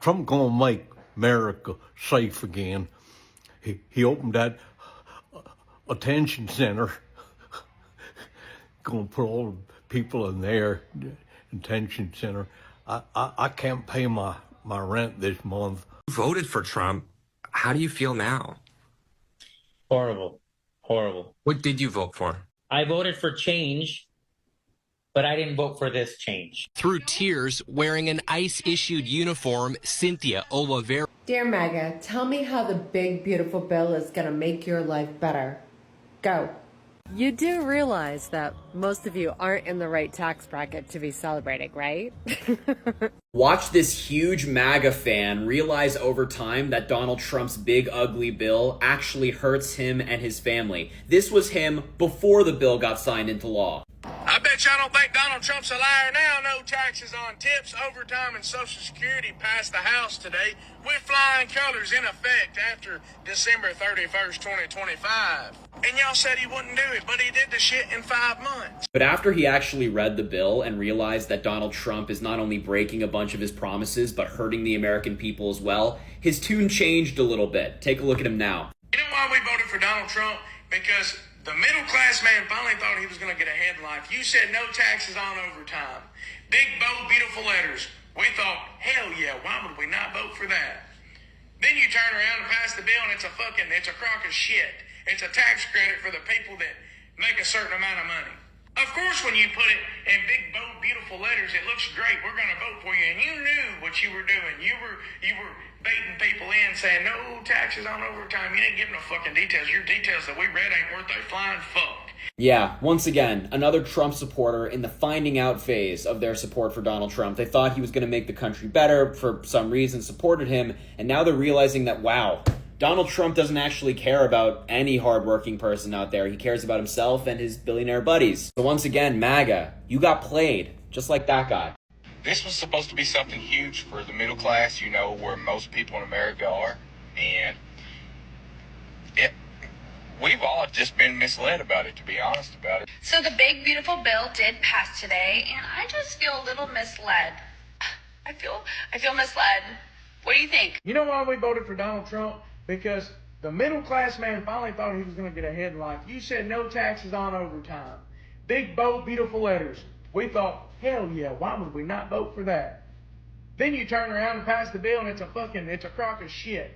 Trump gonna make America safe again. He opened that attention center. Gonna put all the people in there, detention center. I can't pay my rent this month. You voted for Trump. How do you feel now? Horrible. Horrible. What did you vote for? I voted for change, but I didn't vote for this change. Through tears, wearing an ICE-issued uniform, Cynthia Oliveira. Dear MAGA, tell me how the big, beautiful bill is going to make your life better. Go. You do realize that most of you aren't in the right tax bracket to be celebrating, right? Watch this huge MAGA fan realize over time that Donald Trump's big ugly bill actually hurts him and his family. This was him before the bill got signed into law. I bet y'all don't think Donald Trump's a liar now. No taxes on tips, overtime, and Social Security passed the House today with flying colors in effect after December 31st, 2025. And y'all said he wouldn't do it, but he did the shit in 5 months. But after he actually read the bill and realized that Donald Trump is not only breaking a bunch of his promises, but hurting the American people as well, his tune changed a little bit. Take a look at him now. You know why we voted for Donald Trump? Because the middle-class man finally thought he was going to get ahead in life. You said no taxes on overtime. Big, bold, beautiful letters. We thought, hell yeah, why would we not vote for that? Then you turn around and pass the bill and it's a crock of shit. It's a tax credit for the people that make a certain amount of money. Of course, when you put it in big, bold, beautiful letters, it looks great. We're going to vote for you. And you knew what you were doing. You were baiting people in, saying no taxes on overtime. You didn't give no fucking details. Your details that we read ain't worth a flying fuck. Yeah, once again, another Trump supporter in the finding out phase of their support for Donald Trump. They thought he was going to make the country better, for some reason supported him, and now they're realizing that, wow, Donald Trump doesn't actually care about any hardworking person out there. He cares about himself and his billionaire buddies. So once again, MAGA, you got played, just like that guy. This was supposed to be something huge for the middle class, you know, where most people in America are. And we've all just been misled about it, to be honest about it. So the big, beautiful bill did pass today, and I just feel a little misled. I feel misled. What do you think? You know why we voted for Donald Trump? Because the middle-class man finally thought he was going to get ahead in life. You said no taxes on overtime. Big, bold, beautiful letters. We thought, hell yeah, why would we not vote for that? Then you turn around and pass the bill and it's a crock of shit.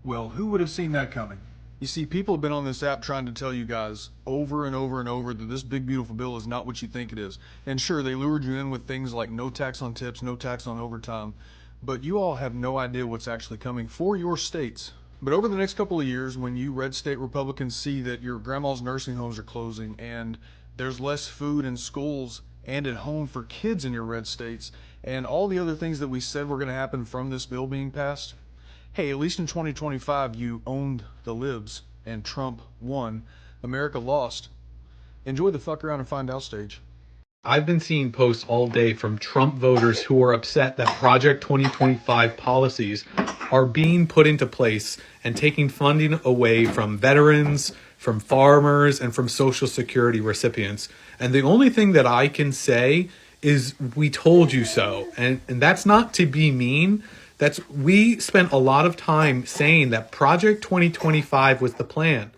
Well, who would have seen that coming? You see, people have been on this app trying to tell you guys over and over and over that this big beautiful bill is not what you think it is. And sure, they lured you in with things like no tax on tips, no tax on overtime, but you all have no idea what's actually coming for your states. But over the next couple of years, when you red state Republicans see that your grandma's nursing homes are closing and there's less food in schools and at home for kids in your red states, and all the other things that we said were going to happen from this bill being passed, hey, at least in 2025, you owned the libs, and Trump won. America lost. Enjoy the fuck around and find out stage. I've been seeing posts all day from Trump voters who are upset that Project 2025 policies are being put into place and taking funding away from veterans, from farmers, and from Social Security recipients. And the only thing that I can say is we told you so. And that's not to be mean. We spent a lot of time saying that Project 2025 was the plan.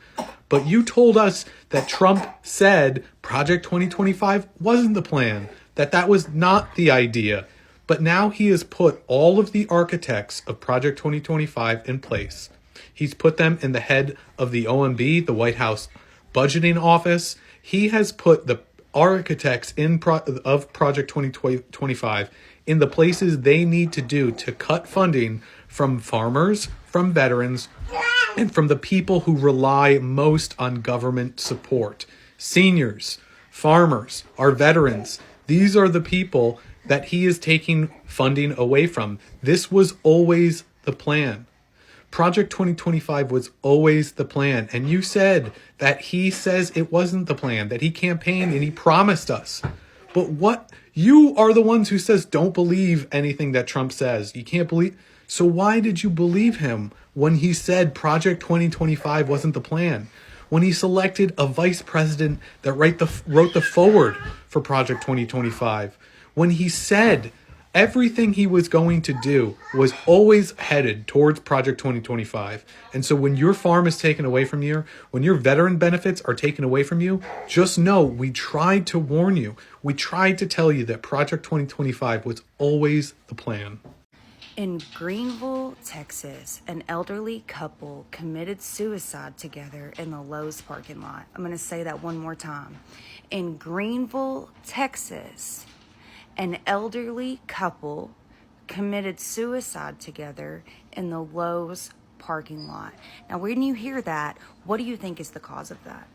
But you told us that Trump said Project 2025 wasn't the plan, that was not the idea. But now he has put all of the architects of Project 2025 in place. He's put them in the head of the OMB, the White House Budgeting Office. He has put the architects of Project 2025 in the places they need to do to cut funding from farmers, from veterans, and from the people who rely most on government support. Seniors, farmers, our veterans. These are the people that he is taking funding away from. This was always the plan. Project 2025 was always the plan. And you said that he says it wasn't the plan, that he campaigned and he promised us. But what? You are the ones who says don't believe anything that Trump says. You can't believe. So why did you believe him when he said Project 2025 wasn't the plan? When he selected a vice president that wrote the forward for Project 2025? when he said everything he was going to do was always headed towards Project 2025. And so when your farm is taken away from you, when your veteran benefits are taken away from you, just know we tried to warn you. We tried to tell you that Project 2025 was always the plan. In Greenville, Texas, an elderly couple committed suicide together in the Lowe's parking lot. I'm going to say that one more time. In Greenville, Texas, an elderly couple committed suicide together in the Lowe's parking lot. Now, when you hear that, what do you think is the cause of that?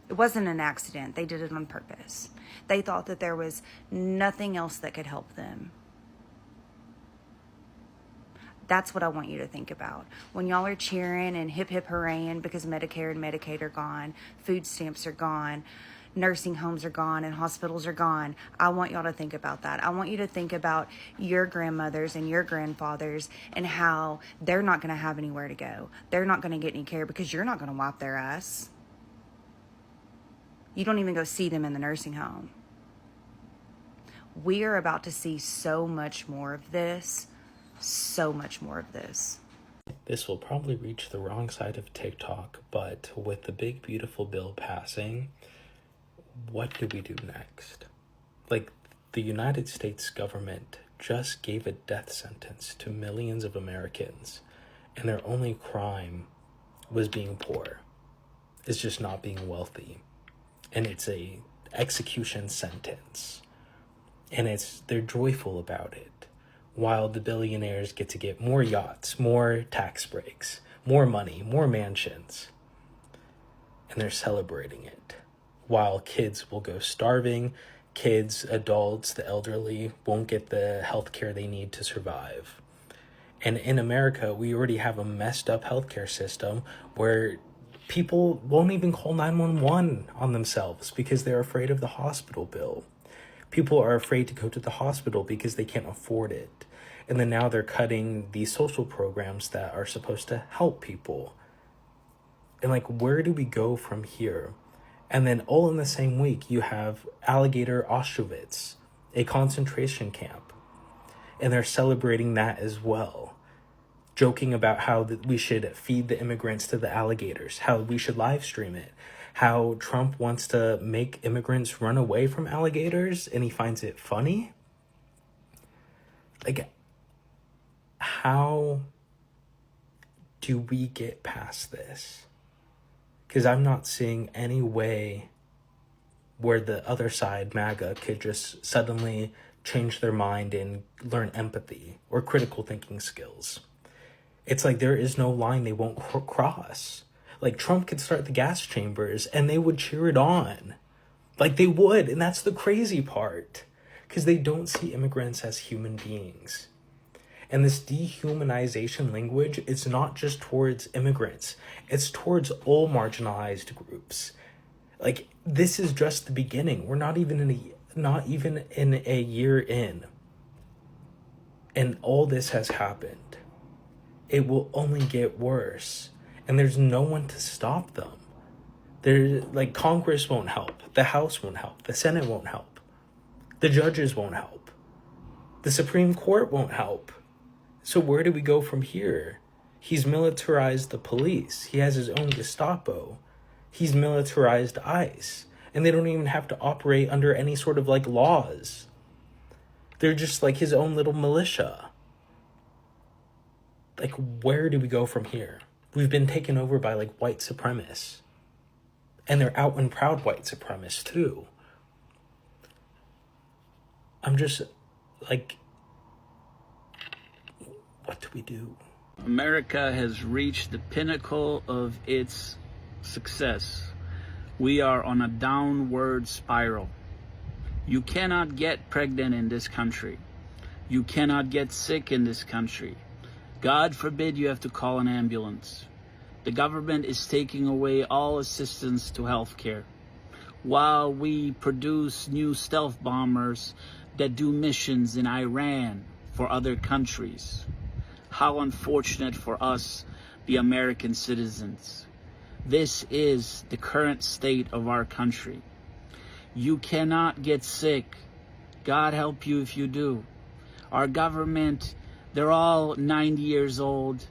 It wasn't an accident. They did it on purpose. They thought that there was nothing else that could help them. That's what I want you to think about. When y'all are cheering and hip hip hooraying because Medicare and Medicaid are gone, food stamps are gone, nursing homes are gone, and hospitals are gone, I want y'all to think about that. I want you to think about your grandmothers and your grandfathers and how they're not going to have anywhere to go. They're not going to get any care because you're not going to wipe their ass. You don't even go see them in the nursing home. We are about to see so much more of this. So much more of this. This will probably reach the wrong side of TikTok, but with the big beautiful bill passing, what do we do next? Like, the United States government just gave a death sentence to millions of Americans, and their only crime was being poor. It's just not being wealthy. And it's a execution sentence. And they're joyful about it. While the billionaires get to get more yachts, more tax breaks, more money, more mansions. And they're celebrating it. While kids will go starving, kids, adults, the elderly won't get the health care they need to survive. And in America, we already have a messed up healthcare system where people won't even call 911 on themselves because they're afraid of the hospital bill. People are afraid to go to the hospital because they can't afford it. And then now they're cutting these social programs that are supposed to help people. And like, where do we go from here? And then all in the same week, you have Alligator Auschwitz, a concentration camp. And they're celebrating that as well. Joking about how we should feed the immigrants to the alligators, how we should live stream it, how Trump wants to make immigrants run away from alligators and he finds it funny. Like, how do we get past this? Because I'm not seeing any way where the other side, MAGA, could just suddenly change their mind and learn empathy or critical thinking skills. It's like there is no line they won't cross. Like, Trump could start the gas chambers and they would cheer it on. Like, they would. And that's the crazy part. Because they don't see immigrants as human beings. And this dehumanization language, it's not just towards immigrants. It's towards all marginalized groups. Like, this is just the beginning. We're not even in a year in. And all this has happened. It will only get worse. And there's no one to stop them. Like, Congress won't help. The House won't help. The Senate won't help. The judges won't help. The Supreme Court won't help. So where do we go from here? He's militarized the police. He has his own Gestapo. He's militarized ICE. And they don't even have to operate under any sort of, like, laws. They're just like his own little militia. Like, where do we go from here? We've been taken over by, like, white supremacists. And they're out and proud white supremacists, too. I'm just, like, what do we do? America has reached the pinnacle of its success. We are on a downward spiral. You cannot get pregnant in this country. You cannot get sick in this country. God forbid you have to call an ambulance. The government is taking away all assistance to healthcare, while we produce new stealth bombers that do missions in Iran for other countries. How unfortunate for us, the American citizens. This is the current state of our country. You cannot get sick God help you if you do. Our government, they're all 90 years old,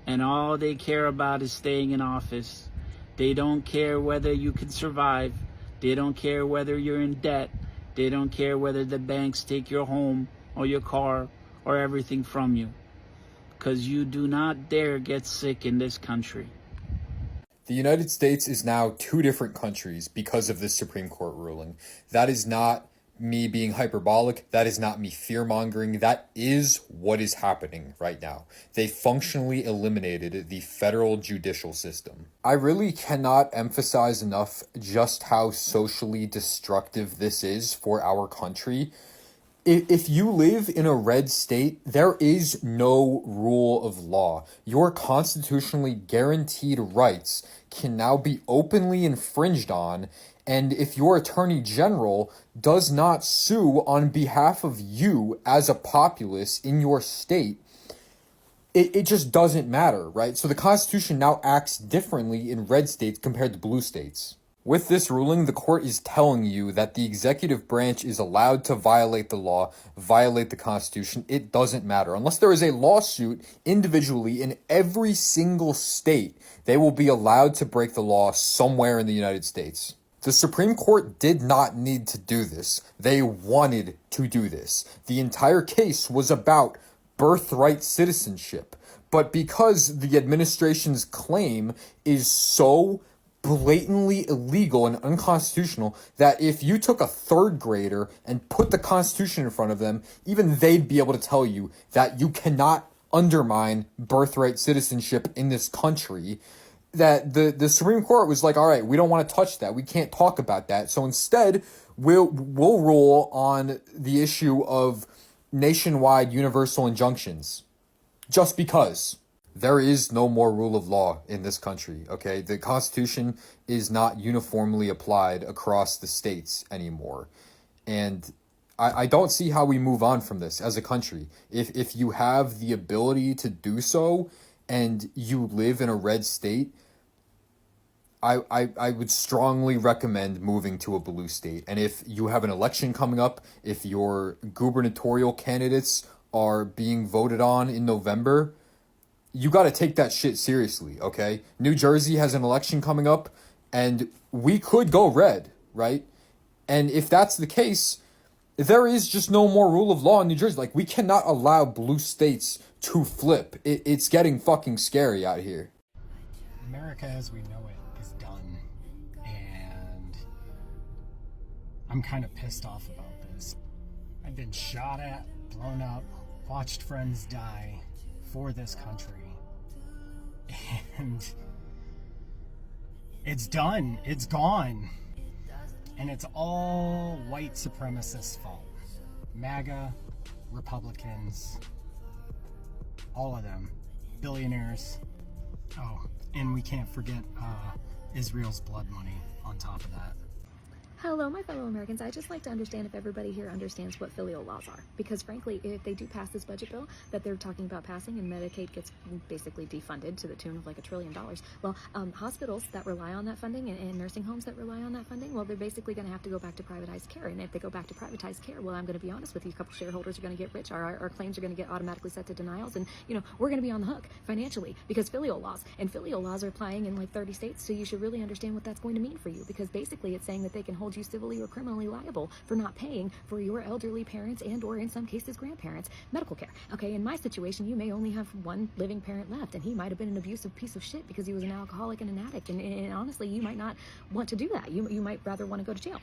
and all they care about is staying in office. They don't care whether you can survive. They don't care whether you're in debt. They don't care whether the banks take your home or your car or everything from you. Because you do not dare get sick in this country. The United States is now two different countries because of this Supreme Court ruling. That is not me being hyperbolic. That is not me fear-mongering. That is what is happening right now. They functionally eliminated the federal judicial system. I really cannot emphasize enough just how socially destructive this is for our country. If you live in a red state, there is no rule of law. Your constitutionally guaranteed rights can now be openly infringed on, and if your attorney general does not sue on behalf of you as a populace in your state, it just doesn't matter, right? So the Constitution now acts differently in red states compared to blue states. With this ruling, the court is telling you that the executive branch is allowed to violate the law, violate the Constitution. It doesn't matter. Unless there is a lawsuit individually in every single state, they will be allowed to break the law somewhere in the United States. The Supreme Court did not need to do this. They wanted to do this. The entire case was about birthright citizenship. But because the administration's claim is so blatantly illegal and unconstitutional that if you took a third grader and put the Constitution in front of them, even they'd be able to tell you that you cannot undermine birthright citizenship in this country, that the Supreme Court was like, all right, we don't want to touch that. We can't talk about that. So instead, we'll rule on the issue of nationwide universal injunctions. Just because. There is no more rule of law in this country, okay? The Constitution is not uniformly applied across the states anymore. And I don't see how we move on from this as a country. If you have the ability to do so and you live in a red state, I would strongly recommend moving to a blue state. And if you have an election coming up, if your gubernatorial candidates are being voted on in November, you got to take that shit seriously, okay? New Jersey has an election coming up, and we could go red, right? And if that's the case, there is just no more rule of law in New Jersey. Like, we cannot allow blue states to flip. It's getting fucking scary out here. America as we know it is done, and I'm kind of pissed off about this. I've been shot at, blown up, watched friends die for this country. And it's done. It's gone. And it's all white supremacists' fault. MAGA, Republicans, all of them. Billionaires. Oh, and we can't forget Israel's blood money on top of that. Hello, my fellow Americans. I'd just like to understand if everybody here understands what filial laws are. Because frankly, if they do pass this budget bill that they're talking about passing and Medicaid gets basically defunded to the tune of like $1 trillion, well, hospitals that rely on that funding and nursing homes that rely on that funding, well, they're basically going to have to go back to privatized care. And if they go back to privatized care, well, I'm going to be honest with you, a couple shareholders are going to get rich. Our claims are going to get automatically set to denials. And, you know, we're going to be on the hook financially because filial laws. And filial laws are applying in like 30 states. So you should really understand what that's going to mean for you. Because basically it's saying that they can hold you civilly or criminally liable for not paying for your elderly parents and or in some cases grandparents medical care. Okay, in my situation, you may only have one living parent left, and he might have been an abusive piece of shit because he was an alcoholic and an addict. And honestly, you might not want to do that. You might rather want to go to jail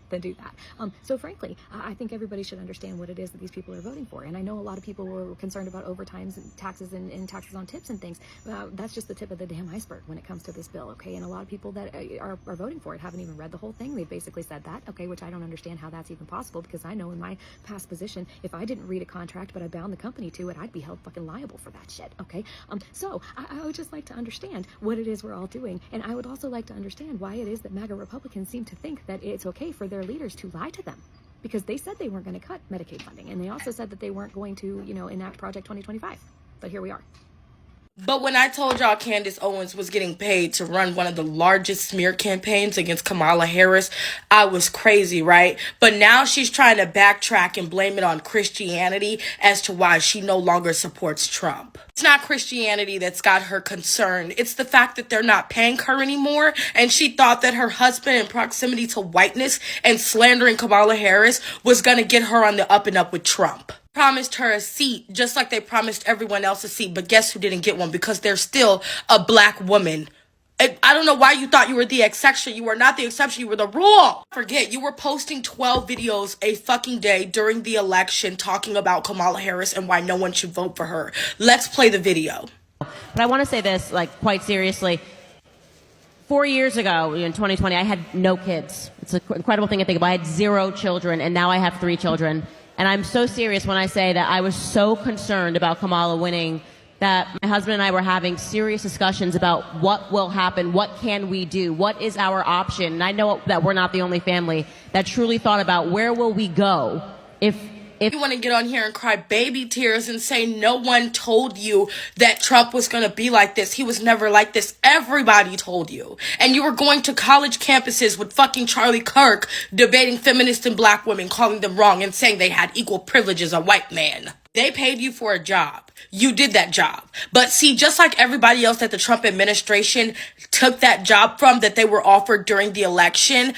than do that. So frankly, I think everybody should understand what it is that these people are voting for. And I know a lot of people were concerned about overtimes and taxes and taxes on tips and things. That's just the tip of the damn iceberg when it comes to this bill, okay? And a lot of people that are voting for it haven't even read the whole thing. They've basically said that, okay, which I don't understand how that's even possible because I know in my past position, if I didn't read a contract but I bound the company to it, I'd be held fucking liable for that shit, okay? So I would just like to understand what it is we're all doing. And I would also like to understand why it is that MAGA Republicans seem to think that it's okay for their leaders to lie to them, because they said they weren't going to cut Medicaid funding, and they also said that they weren't going to, you know, enact Project 2025. But here we are. But when I told y'all Candace Owens was getting paid to run one of the largest smear campaigns against Kamala Harris, I was crazy, right? But now she's trying to backtrack and blame it on Christianity as to why she no longer supports Trump. It's not Christianity that's got her concerned. It's the fact that they're not paying her anymore, and she thought that her husband in proximity to whiteness and slandering Kamala Harris was gonna get her on the up and up with Trump. Promised her a seat just like they promised everyone else a seat, but guess who didn't get one? Because they're still a black woman. I don't know why you thought you were the exception. You were not the exception, you were the rule. Forget, you were posting 12 videos a fucking day during the election talking about Kamala Harris and why no one should vote for her. Let's play the video. But I want to say this, like, quite seriously. 4 years ago, in 2020, I had no kids. It's an incredible thing to think about. I had 0 children, and now I have 3 children. And I'm so serious when I say that I was so concerned about Kamala winning that my husband and I were having serious discussions about what will happen, what can we do, what is our option. And I know that we're not the only family that truly thought about where will we go if you want to get on here and cry baby tears and say no one told you that Trump was going to be like this. He was never like this. Everybody told you. And you were going to college campuses with fucking Charlie Kirk debating feminists and black women, calling them wrong and saying they had equal privilege as a white man. They paid you for a job. You did that job. But see, just like everybody else that the Trump administration took that job from that they were offered during the election,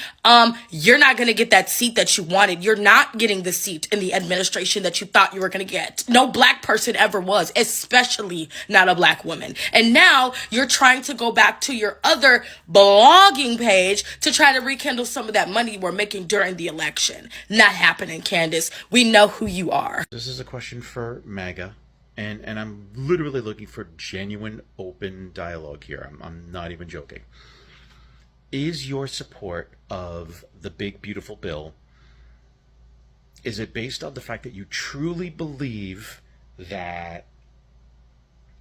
you're not going to get that seat that you wanted. You're not getting the seat in the administration that you thought you were going to get. No black person ever was, especially not a black woman. And now you're trying to go back to your other blogging page to try to rekindle some of that money you were making during the election. Not happening, Candace. We know who you are. This is a question for MAGA. And I'm literally looking for genuine, open dialogue here. I'm not even joking. Is your support of the big, beautiful bill, is it based on the fact that you truly believe that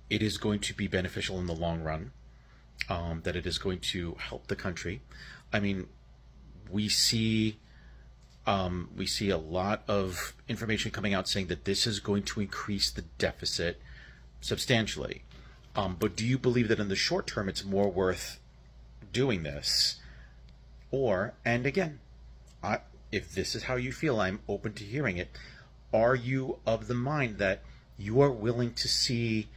it is going to be beneficial in the long run, that it is going to help the country? I mean, we see a lot of information coming out saying that this is going to increase the deficit substantially. But do you believe that in the short term it's more worth doing this? Or, and again, if this is how you feel, I'm open to hearing it. Are you of the mind that you are willing to see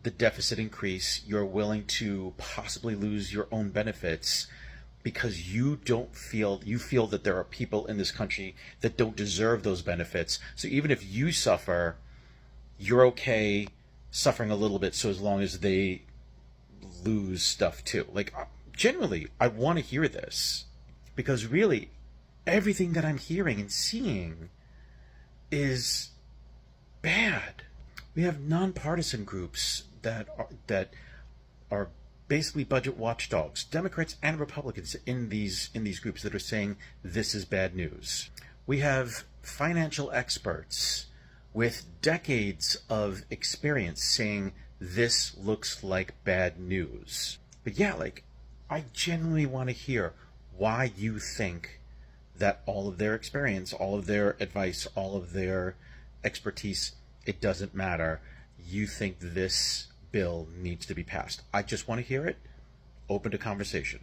the deficit increase, you're willing to possibly lose your own benefits, because you feel that there are people in this country that don't deserve those benefits. So even if you suffer, you're okay suffering a little bit, so as long as they lose stuff too. Like, generally, I want to hear this, because really, everything that I'm hearing and seeing is bad. We have nonpartisan groups that are basically budget watchdogs, Democrats and Republicans in these groups that are saying this is bad news. We have financial experts with decades of experience saying this looks like bad news. But yeah, like, I genuinely want to hear why you think that all of their experience, all of their advice, all of their expertise, it doesn't matter. You think this bill needs to be passed. I just want to hear it. Open to conversation.